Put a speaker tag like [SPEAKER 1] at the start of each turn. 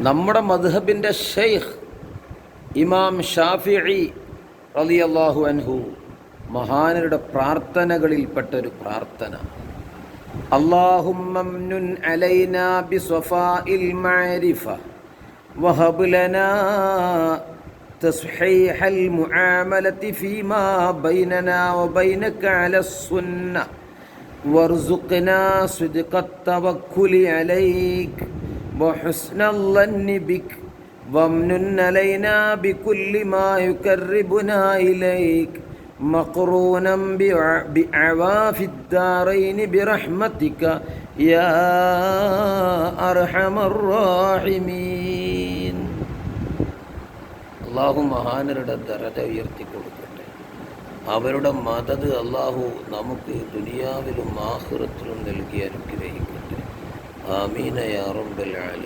[SPEAKER 1] നമ്മുടെ മദ്ഹബിൻ്റെ ഷെയ്ഖ് ഇമാം ഷാഫിഈ റളിയല്ലാഹു അൻഹു മഹാനരുടെ പ്രാർത്ഥനകളിൽപ്പെട്ടൊരു പ്രാർത്ഥന, അല്ലാഹുമ്മംനുൻ അലൈനാ ബിസ്വഫാഇൽ മഅരിഫ വഹബ് ലനാ തസ്ഹീഹൽ മുആമലതി ഫീമാ ബൈനനാ വബൈനക അലസ്സുന്ന വർസുഖ്നാ സിദ്ഖത് തവക്കുലി അലൈക വഹുസ്നൽ ളന്നി ബിക വംനുൻ അലൈനാ ബികുല്ലി മാ യുഖർരിബുനാ ഇലൈക مقرونا بعواف الدارين برحمتك يا أرحم الراحمين. അള്ളാഹു മഹാനരുടെ ദറജ ഉയർത്തി കൊടുക്കട്ടെ. അവരുടെ മദദ് അള്ളാഹു നമുക്ക് ദുനിയാവിലും ആഖിറത്തിലും നൽകി അനുഗ്രഹിക്കട്ടെ. ആമീന യാ റബ്ബൽ ആലമീൻ.